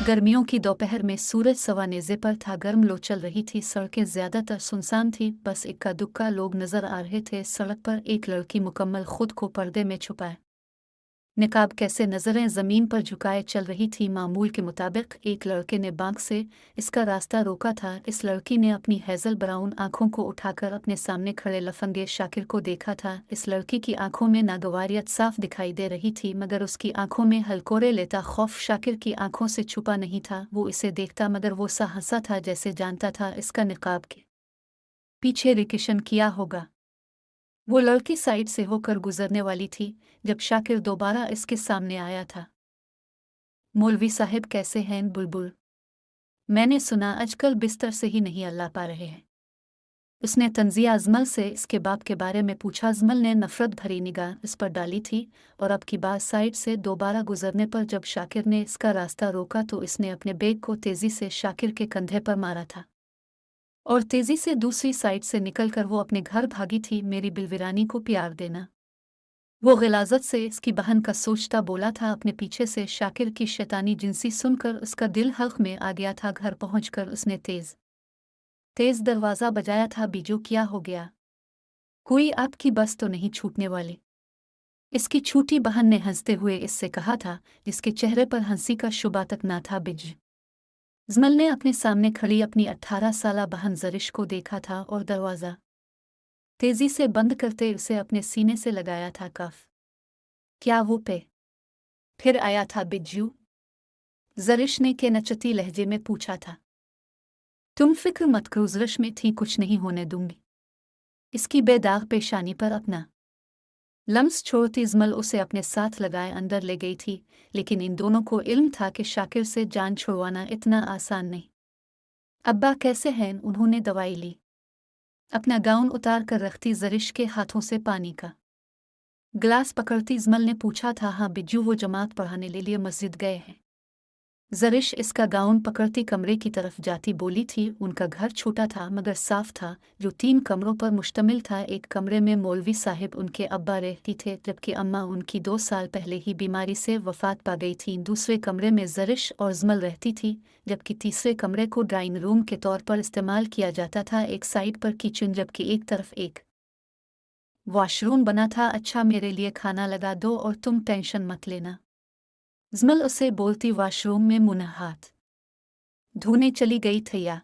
गर्मियों की दोपहर में सूरज सवा नेज़े पर था, गर्म लू चल रही थी, सड़कें ज्यादातर सुनसान थी, बस इक्का दुक्का लोग नजर आ रहे थे। सड़क पर एक लड़की मुकम्मल खुद को पर्दे में छुपाए, निकाब कैसे नजरें जमीन पर झुकाए चल रही थी। मामूल के मुताबिक एक लड़के ने बांक से इसका रास्ता रोका था। इस लड़की ने अपनी हेजल ब्राउन आंखों को उठाकर अपने सामने खड़े लफंगे शाकिर को देखा था। इस लड़की की आंखों में नागवारियत साफ दिखाई दे रही थी, मगर उसकी आंखों में हलकोरे लेता खौफ शाकिर की आंखों से छुपा नहीं था। वो इसे देखता मगर वो सा हंसा था जैसे जानता था इसका निकाब के पीछे रिकिशन किया होगा। वो लड़की साइड से होकर गुजरने वाली थी जब शाकिर दोबारा इसके सामने आया था। मौलवी साहब कैसे हैं बुलबुल? मैंने सुना आजकल बिस्तर से ही नहीं अल्लाह पा रहे हैं। उसने तंजिया अजमल से इसके बाप के बारे में पूछा। अजमल ने नफरत भरी निगाह इस पर डाली थी और अब की बात साइड से दोबारा गुजरने पर जब शाकिर ने इसका रास्ता रोका तो इसने अपने बैग को तेजी से शाकिर के कंधे पर मारा था और तेजी से दूसरी साइड से निकलकर वो अपने घर भागी थी। मेरी बिलविरानी को प्यार देना, वो गिलाज़त से इसकी बहन का सोचता बोला था। अपने पीछे से शाकिर की शैतानी जिनसी सुनकर उसका दिल हल्क में आ गया था। घर पहुंचकर उसने तेज तेज दरवाज़ा बजाया था। बीजू क्या हो गया? कोई आपकी बस तो नहीं छूटने वाली? इसकी छोटी बहन ने हंसते हुए इससे कहा था, जिसके चेहरे पर हंसी का शुबा तक ना था। बिज जमल ने अपने सामने खड़ी अपनी 18 साला बहन जरिश को देखा था और दरवाज़ा तेजी से बंद करते उसे अपने सीने से लगाया था। कफ क्या वो पे फिर आया था बिज्जू? जरिश ने के नचती लहजे में पूछा था। तुम फिक्र मत करो, जरिश में थी, कुछ नहीं होने दूंगी। इसकी बेदाग पेशानी पर अपना लम्स छोड़ती जमल उसे अपने साथ लगाए अंदर ले गई थी, लेकिन इन दोनों को इल्म था कि शाकिर से जान छुड़वाना इतना आसान नहीं। अब्बा कैसे हैं? उन्होंने दवाई ली। अपना गाउन उतार कर रखती जरिश के हाथों से पानी का गिलास पकड़ती जमल ने पूछा था। हाँ बिज्जू, वो जमात पढ़ाने ले लिए मस्जिद गए हैं। जरिश इसका गाउन पकड़ती कमरे की तरफ जाती बोली थी। उनका घर छोटा था मगर साफ था, जो 3 कमरों पर मुश्तमिल था। एक कमरे में मौलवी साहिब उनके अब्बा रहती थे, जबकि अम्मा उनकी 2 साल पहले ही बीमारी से वफात पा गई थी। दूसरे कमरे में जरिश और जमल रहती थी, जबकि तीसरे कमरे को ड्राइंग रूम के तौर पर इस्तेमाल किया जाता था। एक साइड पर किचन जबकि एक तरफ एक वॉशरूम बना था। अच्छा, मेरे लिए खाना लगा दो और तुम टेंशन मत लेना, जमल उसे बोलती वॉशरूम में मुंह हाथ धोने चली गई थैया।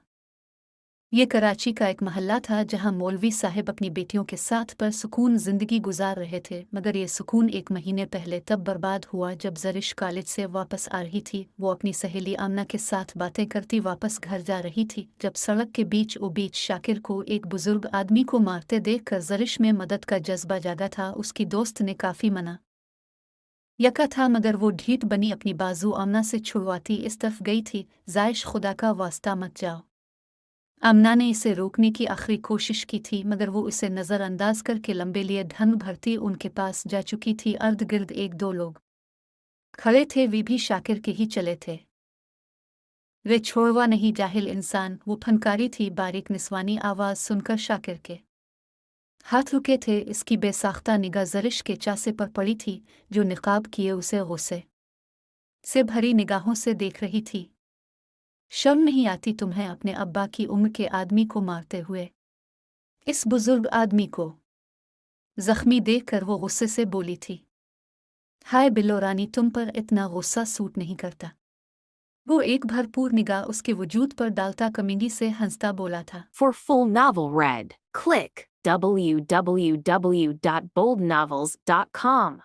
ये कराची का एक महल्ला था जहां मौलवी साहिब अपनी बेटियों के साथ पर सुकून जिंदगी गुजार रहे थे, मगर ये सुकून 1 महीने पहले तब बर्बाद हुआ जब जरिश कॉलेज से वापस आ रही थी। वो अपनी सहेली आमना के साथ बातें करती वापस घर जा रही थी जब सड़क के बीच शाकिर को एक बुजुर्ग आदमी को मारते देखकर जरिश में मदद का जज्बा जागा था। उसकी दोस्त ने काफी मना यका था मगर वो ढीठ बनी अपनी बाजू आमना से छुड़वाती इस तरफ गई थी। जायश, खुदा का वास्ता मत जाओ। आमना ने इसे रोकने की आखिरी कोशिश की थी मगर वो इसे नज़रअंदाज करके लंबे लिए ढंग भरती उनके पास जा चुकी थी। अर्द गिर्द 1-2 लोग खड़े थे, वे भी शाकिर के ही चले थे। वे छोड़वा नहीं जाहिल इंसान, वो फनकारी थी। बारीक निस्वानी आवाज़ सुनकर शाकिर के हाथ रुके थे। इसकी बेसाख्ता निगाह जरिश के चासे पर पड़ी थी, जो निकाब किए उसे गुस्से से भरी निगाहों से देख रही थी। शर्म नहीं आती तुम्हें अपने अब्बा की उम्र के आदमी को मारते हुए? इस बुजुर्ग आदमी को जख्मी देखकर वो गुस्से से बोली थी। हाय बिल्लो रानी, तुम पर इतना गुस्सा सूट नहीं करता। वो एक भरपूर निगाह उसके वजूद पर डालता कमिंगी से हंसता बोला था। For full novel read, click www.boldnovels.com.